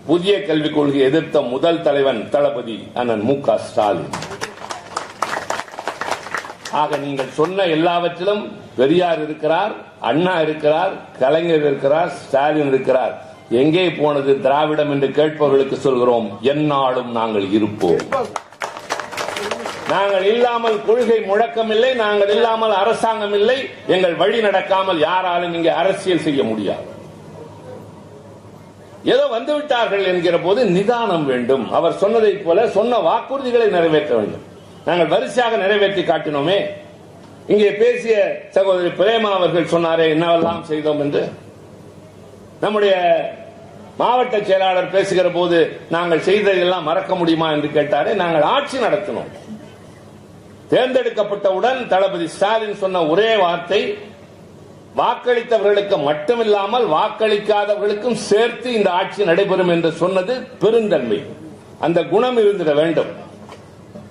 புதிய கல்விக் கொள்கையை எதிர்த்த முதல் தலைவன் தளபதி அண்ணன் மு.க. ஸ்டாலின். ஆக நீங்கள் சொன்ன எல்லாவற்றிலும் பெரியார் இருக்கிறார், அண்ணா இருக்கிறார், கலைஞர் இருக்கிறார், ஸ்டாலின் இருக்கிறார். எங்கே போனது திராவிடம் என்று கேட்பவர்களுக்கு சொல்கிறோம், எந்நாளும் நாங்கள் இருப்போம். நாங்கள் இல்லாமல் கொள்கை முழக்கம் இல்லை, நாங்கள் இல்லாமல் அரசாங்கம் இல்லை. எங்கள் வழி நடக்காமல் யாராலும் இங்கே அரசியல் செய்ய முடியாது. ஏதோ வந்துவிட்டார்கள் என்கிற போது நிதானம் வேண்டும். அவர் சொன்னதை போல சொன்ன வாக்குறுதிகளை நிறைவேற்ற வேண்டும். நாங்கள் வரிசையாக நிறைவேற்றி காட்டினோமே. இங்கே பேசிய சகோதரி பிரேமா அவர்கள் சொன்னாரே என்னவெல்லாம் செய்தோம் என்று. நம்முடைய மாவட்ட செயலாளர் பேசுகிற போது நாங்கள் செய்ததெல்லாம் மறக்க முடியுமா என்று கேட்டாரே. நாங்கள் ஆட்சி நடத்தினோம். தேர்ந்தெடுக்கப்பட்டவுடன் தளபதி ஸ்டாலின் சொன்ன ஒரே வார்த்தை, வாக்களித்தவர்களுக்கு மட்டுமில்லாமல் வாக்களிக்காதவர்களுக்கும் சேர்த்து இந்த ஆட்சி நடைபெறும் என்று சொன்னது பெருந்தன்மை. அந்த குணம் இருந்திட வேண்டும்.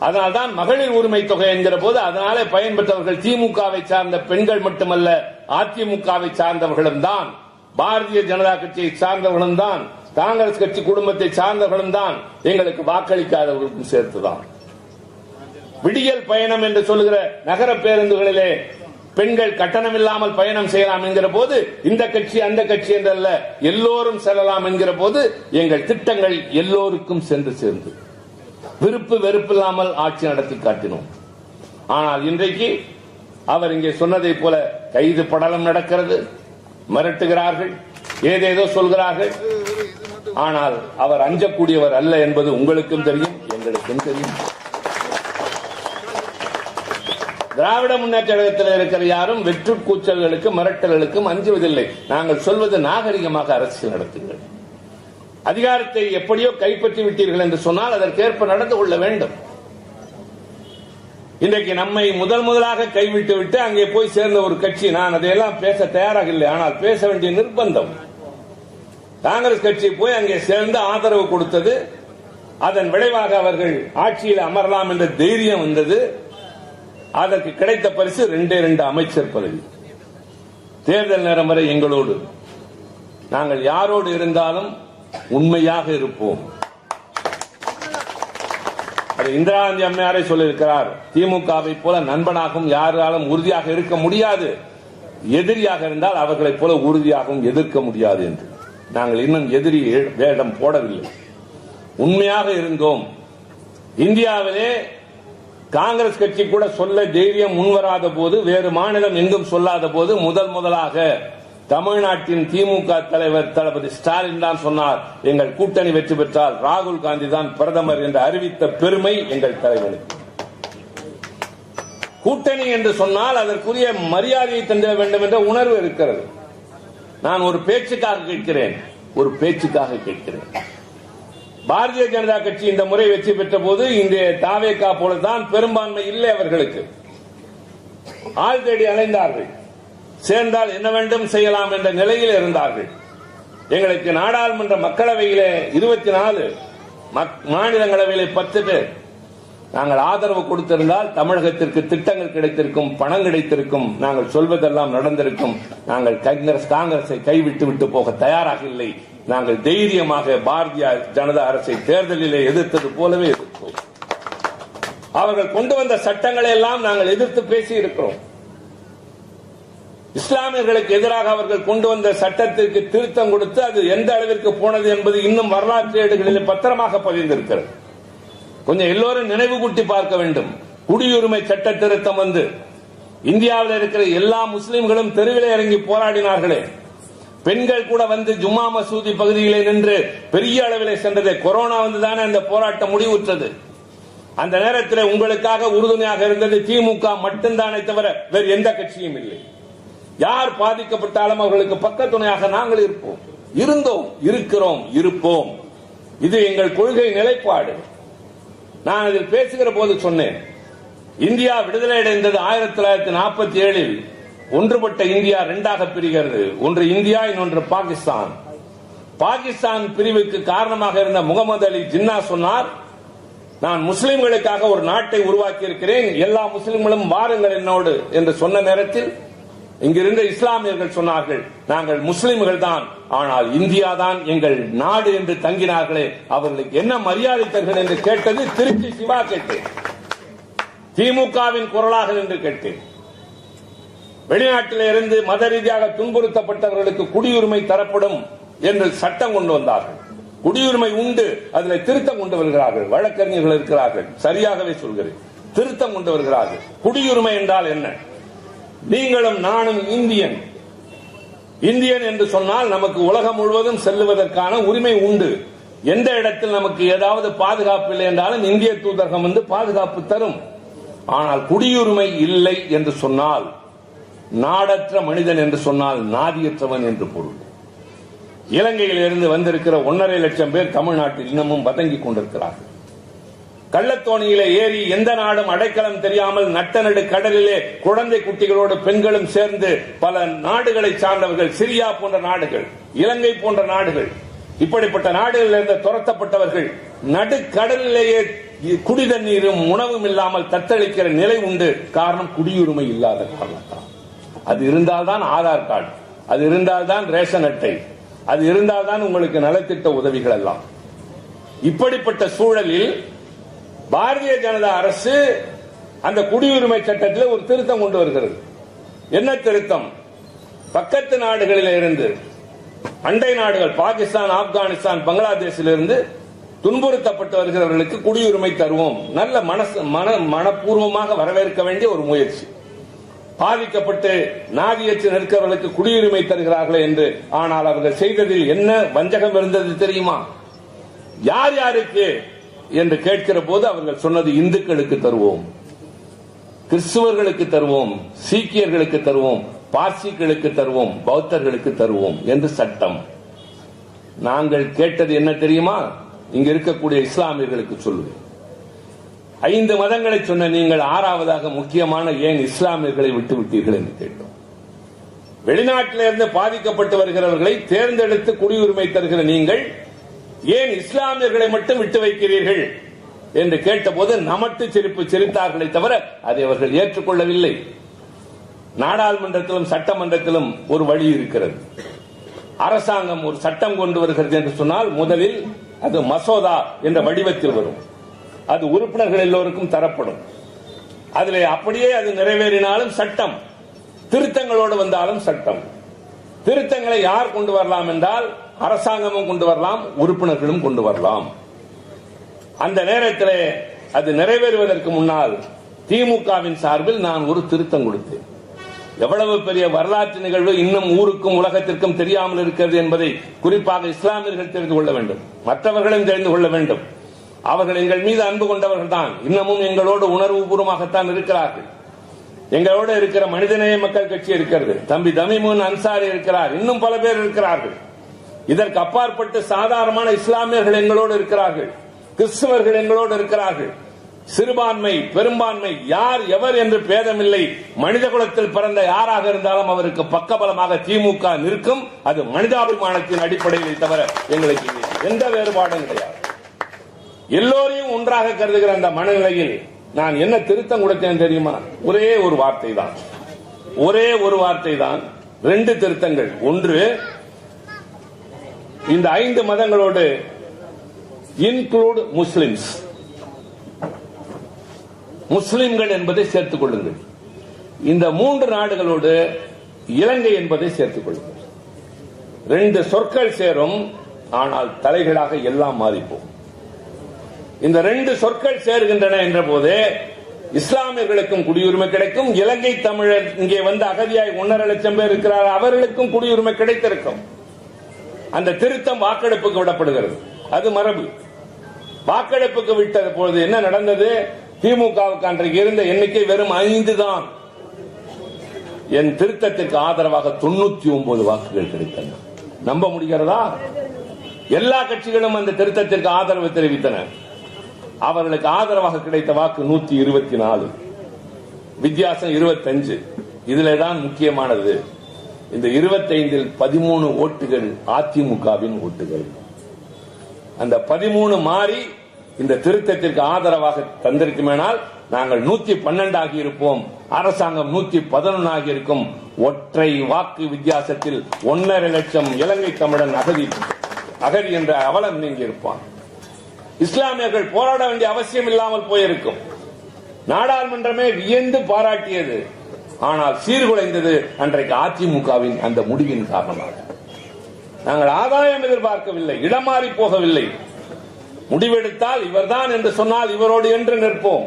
அதனால்தான் மகளிர் உரிமை தொகை என்கிற போது அதனாலே பயன்பெற்றவர்கள் திமுகவை சார்ந்த பெண்கள் மட்டுமல்ல, அதிமுகவை சார்ந்தவர்களும் தான், பாரதிய ஜனதா கட்சியை சார்ந்தவர்களும் தான், காங்கிரஸ் கட்சி குடும்பத்தை சார்ந்தவர்களும் தான், எங்களுக்கு வாக்களிக்காதவர்களுக்கும் சேர்த்துதான். விடியல் பயணம் என்று சொல்லுகிற நகர பேருந்துகளிலே பெண்கள் கட்டணம் இல்லாமல் பயணம் செய்யலாம் என்கிற போது இந்த கட்சி அந்த கட்சி என்றல்ல, எல்லோரும் செல்லலாம் என்கிற போது எங்கள் திட்டங்கள் எல்லோருக்கும் சென்று சேர்ந்து விருப்பு வெறுப்பில்லாமல் ஆட்சி நடத்தி காட்டினோம். ஆனால் இன்றைக்கு அவர் இங்கே சொன்னதை போல கைது படலம் நடக்கிறது, மிரட்டுகிறார்கள், ஏதேதோ சொல்கிறார்கள். ஆனால் அவர் அஞ்சக்கூடியவர் அல்ல என்பது உங்களுக்கும் தெரியும், எங்களுக்கும் தெரியும். திராவிட முன்னேற்ற கழகத்தில் இருக்கிற யாரும் வெற்று கூச்சல்களுக்கு மிரட்டல்களுக்கும் அஞ்சுவதில்லை. நாங்கள் சொல்வது நாகரிகமாக அரசியல் நடத்துங்கள். அதிகாரத்தை எப்படியோ கைப்பற்றி விட்டீர்கள் என்று சொன்னால் அதற்கேற்ப நடந்து கொள்ள வேண்டும். இன்றைக்கு நம்மை முதலாக கைவிட்டு விட்டு அங்கே போய் சேர்ந்த ஒரு கட்சி, நான் அதையெல்லாம் பேச தயாராக இல்லை, ஆனால் பேச வேண்டிய நிர்பந்தம். காங்கிரஸ் கட்சி போய் அங்கே சேர்ந்து ஆதரவு கொடுத்தது, அதன் விளைவாக அவர்கள் ஆட்சியில் அமரலாம் என்ற தைரியம் வந்தது. அதற்கு கிடைத்த பரிசு 2 அமைச்சர் பதவி. தேர்தல் நேரம் வரை எங்களோடு, நாங்கள் யாரோடு இருந்தாலும் உண்மையாக இருப்போம். இந்திரா காந்தி அம்மையாரை சொல்லியிருக்கிறார், திமுகவை போல நண்பனாகவும் யாராலும் உறுதியாக இருக்க முடியாது, எதிரியாக இருந்தால் அவர்களைப் போல உறுதியாகவும் எதிர்க்க முடியாது என்று. நாங்கள் இன்னும் எதிரி வேடம் போடவில்லை, உண்மையாக இருந்தோம். இந்தியாவிலே காங்கிரஸ் கட்சி கூட சொல்ல தைரியம் முன்வராத போது, வேறு மாநிலம் எங்கும் சொல்லாத போது முதலாக தமிழ்நாட்டின் திமுக தலைவர் தளபதி ஸ்டாலின் தான் சொன்னார், எங்கள் கூட்டணி வெற்றி பெற்றால் ராகுல் காந்தி தான் பிரதமர் என்று அறிவித்த பெருமை எங்கள் தலைவனுக்கு. கூட்டணி என்று சொன்னால் அதற்குரிய மரியாதையை தந்திட வேண்டும் என்ற உணர்வு இருக்கிறது. நான் ஒரு பேச்சுக்காக கேட்கிறேன். பாரதிய ஜனதா கட்சி இந்த முறை வெற்றி பெற்ற போது இந்த தாவேகா போலதான் பெரும்பான்மை இல்லை அவர்களுக்கு. ஆள் தேடி அலைந்தார்கள், சேர்ந்தால் என்ன வேண்டும் செய்யலாம் என்ற நிலையில் இருந்தார்கள். எங்களுக்கு நாடாளுமன்ற மக்களவையிலே 24, மாநிலங்களவையிலே 10 பேர். நாங்கள் ஆதரவு கொடுத்திருந்தால் தமிழகத்திற்கு திட்டங்கள் கிடைத்திருக்கும், பணம் கிடைத்திருக்கும், நாங்கள் சொல்வதெல்லாம் நடந்திருக்கும். நாங்கள் காங்கிரஸை கைவிட்டு விட்டு போக தயாராக இல்லை. நாங்கள் தைரியமாக பாரதிய ஜனதா அரசை தேர்தலிலே எதிர்த்தது போலவே எதிர்த்தோம். அவர்கள் கொண்டு வந்த சட்டங்களை எல்லாம் நாங்கள் எதிர்த்து பேசி இருக்கிறோம். இஸ்லாமியர்களுக்கு எதிராக அவர்கள் கொண்டு வந்த சட்டத்திற்கு திருத்தம் கொடுத்து அது எந்த அளவிற்கு போனது என்பது இன்னும் வரலாற்று ஏடுகளில் பத்திரமாக பதிந்திருக்கிறது. கொஞ்சம் எல்லோரும் நினைவு கூட்டி பார்க்க வேண்டும். குடியுரிமை சட்ட திருத்தம் வந்து இந்தியாவில் இருக்கிற எல்லா முஸ்லிம்களும் தெருவிலே இறங்கி போராடினார்களே, பெண்கள் கூட வந்து ஜும்மா மசூதி பகுதியிலே நின்று பெரிய அளவிலே சென்றது. கொரோனா வந்துதானே அந்த போராட்டம் முடிவுற்றது. அந்த நேரத்தில் உங்களுக்காக உறுதுணையாக இருந்தது திமுக மட்டும்தானே தவிர வேறு எந்த கட்சியும் இல்லை. யார் பாதிக்கப்பட்டாலும் அவர்களுக்கு பக்கத்துணையாக நாங்கள் இருப்போம், இருந்தோம், இருக்கிறோம், இருப்போம். இது எங்கள் கொள்கை நிலைப்பாடு. நான் அதில் பேசுகிற போது சொன்னேன், இந்தியா விடுதலை அடைந்தது 1947. ஒன்றுபட்ட இந்தியா 2ஆக பிரிகிறது. ஒன்று இந்தியா, இன்னொன்று பாகிஸ்தான். பாகிஸ்தான் பிரிவுக்கு காரணமாக இருந்த முகமது அலி ஜின்னா சொன்னார், நான் முஸ்லிம்களுக்காக ஒரு நாட்டை உருவாக்கி இருக்கிறேன், எல்லா முஸ்லிம்களும் வாருங்கள் என்னோடு என்று சொன்ன நேரத்தில் இங்கிருந்த இஸ்லாமியர்கள் சொன்னார்கள், நாங்கள் முஸ்லிம்கள் தான், ஆனால் இந்தியா தான் எங்கள் நாடு என்று தங்கினார்களே, அவர்களுக்கு என்ன மரியாதை தருகிறேன் என்று கேட்டது திருச்சி சிவா கேட்டேன். திமுகவின் குரலாக என்று கேட்டேன். வெளிநாட்டில் இருந்து மத ரீதியாக துன்புறுத்தப்பட்டவர்களுக்கு குடியுரிமை தரப்படும் என்று சட்டம் கொண்டு வந்தார்கள். குடியுரிமை உண்டு, அதில் திருத்தம் கொண்டு வருகிறார்கள். வழக்கறிஞர்கள் இருக்கிறார்கள், சரியாகவே சொல்கிறேன், திருத்தம் கொண்டு வருகிறார்கள். குடியுரிமை என்றால் என்ன? நீங்களும் நானும் இந்தியன். இந்தியன் என்று சொன்னால் நமக்கு உலகம் முழுவதும் செல்லுவதற்கான உரிமை உண்டு. எந்த இடத்தில் நமக்கு ஏதாவது பாதுகாப்பு இல்லை என்றாலும் இந்திய தூதரகம் வந்து பாதுகாப்பு தரும். ஆனால் குடியுரிமை இல்லை என்று சொன்னால், நாடற்ற மனிதன் என்று சொன்னால் நாதியற்றவன் என்று பொருள். இலங்கையில் இருந்து வந்திருக்கிற 1.5 லட்சம் பேர் தமிழ்நாட்டில் இன்னமும் பதங்கிக் கொண்டிருக்கிறார்கள். கள்ளத்தோணியிலே ஏறி எந்த நாடும் அடைக்கலம் தெரியாமல் நட்ட நடு கடலிலே குழந்தை குட்டிகளோடு பெண்களும் சேர்ந்து பல நாடுகளை சார்ந்தவர்கள், சிரியா போன்ற நாடுகள், இலங்கை போன்ற நாடுகள், இப்படிப்பட்ட நாடுகளில் இருந்து துரத்தப்பட்டவர்கள் நடுக்கடலிலேயே குடி தண்ணீரும் உணவும் இல்லாமல் தத்தளிக்கிற நிலை உண்டு. காரணம் குடியுரிமை இல்லாத காரணத்தால். அது இருந்தால்தான் ஆதார் கார்டு, அது இருந்தால்தான் ரேஷன் அட்டை, அது இருந்தால்தான் உங்களுக்கு நலத்திட்ட உதவிகள் எல்லாம். இப்படிப்பட்ட சூழலில் பாரதிய ஜனதா அரசு அந்த குடியுரிமை சட்டத்தில் ஒரு திருத்தம் கொண்டு வருகிறது. என்ன திருத்தம்? பக்கத்து நாடுகளில் இருந்து, அண்டை நாடுகள் பாகிஸ்தான், ஆப்கானிஸ்தான், பங்களாதேஷில் இருந்து துன்புறுத்தப்பட்டு வருகிறவர்களுக்கு குடியுரிமை தருவோம். நல்ல மனப்பூர்வமாக வரவேற்க வேண்டிய ஒரு முயற்சி. பாதிக்கப்பட்டு நாதியற்று நிற்கிறவர்களுக்கு குடியுரிமை தருகிறார்கள் என்று. ஆனால் அவர்கள் செய்ததில் என்ன வஞ்சகம் இருந்தது தெரியுமா? யார் யாருக்கு என்று கேட்கிற போது அவர்கள் சொன்னது, இந்துக்களுக்கு தருவோம், கிறிஸ்துவர்களுக்கு தருவோம், சீக்கியர்களுக்கு தருவோம், பார்சிகளுக்கு தருவோம், பௌத்தர்களுக்கு தருவோம் என்று சட்டம். நாங்கள் கேட்டது என்ன தெரியுமா? இங்க இருக்கக்கூடிய இஸ்லாமியர்களுக்கு சொல்லுவேன். 5 மதங்களை சொன்ன நீங்கள் 6வதாக முக்கியமான ஏன் இஸ்லாமியர்களை விட்டுவிட்டீர்கள் என்று கேட்டோம். வெளிநாட்டிலிருந்து பாதிக்கப்பட்டு வருகிறவர்களை தேர்ந்தெடுத்து குடியுரிமை தருகிற நீங்கள் ஏன் இஸ்லாமியர்களை மட்டும் விட்டு வைக்கிறீர்கள் என்று கேட்டபோது நமட்டு சிரிப்பு சிரித்தார்களே தவிர அதை அவர்கள் ஏற்றுக்கொள்ளவில்லை. நாடாளுமன்றத்திலும் சட்டமன்றத்திலும் ஒரு வழி இருக்கிறது. அரசாங்கம் ஒரு சட்டம் கொண்டு வருகிறது என்று சொன்னால் முதலில் அது மசோதா என்ற வடிவத்தில் வரும். அது உறுப்பினர்கள் எல்லோருக்கும் தரப்படும். அதிலே அப்படியே அது நிறைவேறினாலும் சட்டம், திருத்தங்களோடு வந்தாலும் சட்டம். திருத்தங்களை யார் கொண்டு வரலாம் என்றால் அரசாங்கமும் கொண்டு வரலாம், உறுப்பினர்களும் கொண்டு வரலாம். அந்த நேரத்தில் அது நிறைவேறுவதற்கு முன்னால் திமுகவின் சார்பில் நான் ஒரு திருத்தம் கொடுத்தேன். எவ்வளவு பெரிய வரலாற்று நிகழ்வு இன்னும் ஊருக்கும் உலகத்திற்கும் தெரியாமல் இருக்கிறது என்பதை குறிப்பாக இஸ்லாமியர்கள் தெரிந்து கொள்ள வேண்டும், மற்றவர்களும் தெரிந்து கொள்ள வேண்டும். அவர்கள் எங்கள் மீது அன்பு கொண்டவர்கள் தான், இன்னமும் எங்களோடு உணர்வு பூர்வமாகத்தான் இருக்கிறார்கள். எங்களோடு இருக்கிற மனிதநேய மக்கள் கட்சி இருக்கிறது, தம்பி தமிமுன் அன்சாரி இருக்கிறார், இன்னும் பல பேர் இருக்கிறார்கள். இதற்கு அப்பாற்பட்டு சாதாரணமான இஸ்லாமியர்கள் எங்களோடு இருக்கிறார்கள், கிறிஸ்தவர்கள் எங்களோடு இருக்கிறார்கள். சிறுபான்மை பெரும்பான்மை யார் எவர் என்று பேதமில்லை. மனித குலத்தில் பிறந்த யாராக இருந்தாலும் அவருக்கு பக்கபலமாக திமுக நிற்கும். அது மனிதாபிமானத்தின் அடிப்படையில் தவிர எங்களுக்கு எந்த வேறுபாடும் கிடையாது. எல்லோரையும் ஒன்றாக கருதுகிற அந்த மனநிலையில் நான் என்ன திருத்தம் கொடுத்தேன் தெரியுமா? ஒரே ஒரு வார்த்தை தான், ஒரே ஒரு வார்த்தை தான். 2 திருத்தங்கள். ஒன்று, இந்த 5 மதங்களோடு இன்க்ளூட் முஸ்லிம்ஸ், முஸ்லிம்கள் என்பதை சேர்த்துக் கொள்ளுங்கள். இந்த 3 நாடுகளோடு இலங்கை என்பதை சேர்த்துக் கொள்ளுங்கள். 2 சொற்கள் சேரும், ஆனால் தலைகளாக எல்லாம் மாறிப்போம். இந்த 2 சொற்கள் சேர்கின்றன என்ற போது இஸ்லாமியர்களுக்கும் குடியுரிமை கிடைக்கும். இலங்கை தமிழர் இங்கே வந்து அகதியாய் 1.5 லட்சம் பேர் இருக்கிறார், அவர்களுக்கும் குடியுரிமை கிடைத்திருக்கும். அந்த திருத்தம் வாக்கெடுப்புக்கு விடப்படுகிறது, அது மரபு. வாக்கெடுப்புக்கு விட்ட பொழுது என்ன நடந்தது? திமுகவுக்கு அன்றைக்கு இருந்த எண்ணிக்கை வெறும் 5 தான். என் திருத்தத்திற்கு ஆதரவாக 99 வாக்குகள் கிடைத்தன. நம்ப முடிகிறதா? எல்லா கட்சிகளும் அந்த திருத்தத்திற்கு ஆதரவு தெரிவித்தன. அவர்களுக்கு ஆதரவாக கிடைத்த வாக்கு 124, வித்தியாசம் 25. இதிலே தான் முக்கியமானது, இந்த 25இல் 13 ஓட்டுகள் அதிமுகவின் ஓட்டுகள். அந்த 13 மாறி இந்த திருத்தத்திற்கு ஆதரவாக தந்திருக்குமேனால் நாங்கள் 112 ஆகி இருப்போம், அரசாங்கம் 111 ஆகி இருக்கும். ஒற்றை வாக்கு வித்தியாசத்தில் 1.5 லட்சம் இலங்கை தமிழன் அகதி என்ற அவலம் நீங்கி இருப்பான். இஸ்லாமியர்கள் போராட வேண்டிய அவசியம் இல்லாமல் போயிருக்கும். நாடாளுமன்றமே வியந்து பாராட்டியது. ஆனால் சீர்குலைந்தது அன்றைக்கு அதிமுகவின் அந்த முடிவின் காரணமாக. நாங்கள் ஆதாயம் எதிர்பார்க்கவில்லை, இடமாறி போகவில்லை. முடிவெடுத்தால் இவர்தான் என்று சொன்னால் இவரோடு என்று நிற்போம்,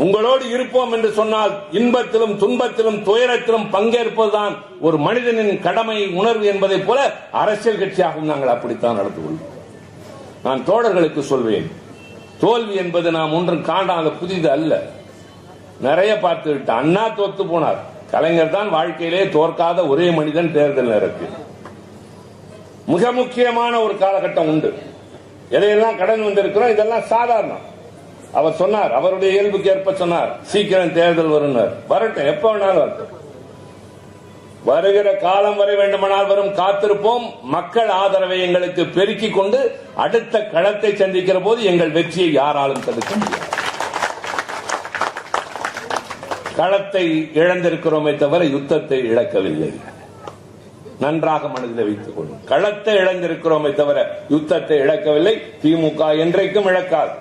உங்களோடு இருப்போம் என்று சொன்னால் இன்பத்திலும் துன்பத்திலும் துயரத்திலும் பங்கேற்பதுதான் ஒரு மனிதனின் கடமை உணர்வு என்பதை போல அரசியல் கட்சியாகவும் நாங்கள் அப்படித்தான் நடந்து கொள்வோம். நான் தோழர்களுக்கு சொல்வேன், தோல்வி என்பது நாம் ஒன்றும் காணாத புதிது அல்ல. நிறைய பார்த்து விட்டு அண்ணா தோத்து போனார். கலைஞர் தான் வாழ்க்கையிலே தோற்காத ஒரே மனிதன் தேர்தல் நேரத்தில். மிக முக்கியமான ஒரு காலகட்டம் உண்டு. எதையெல்லாம் கடந்து வந்திருக்கிறோம், இதெல்லாம் சாதாரணம். அவர் சொன்னார், அவருடைய இயல்புக்கு ஏற்ப சொன்னார், சீக்கிரம் தேர்தல் வரும். வரட்டும், எப்ப வேணாலும் வரட்டும். வருகிற காலம் வரை வேண்டுமானால் வரும், காத்திருப்போம். மக்கள் ஆதரவை எங்களுக்கு பெருக்கிக் கொண்டு அடுத்த களத்தை சந்திக்கிற போது எங்கள் வெற்றியை யாராலும் தடுக்க முடியாது. களத்தை இழந்திருக்கிறோமே தவிர யுத்தத்தை இழக்கவில்லை. நன்றாக மனதில் வைத்துக் கொள்ளும். களத்தை இழந்திருக்கிறோமே தவிர யுத்தத்தை இழக்கவில்லை. திமுக என்றைக்கும் இழக்காது.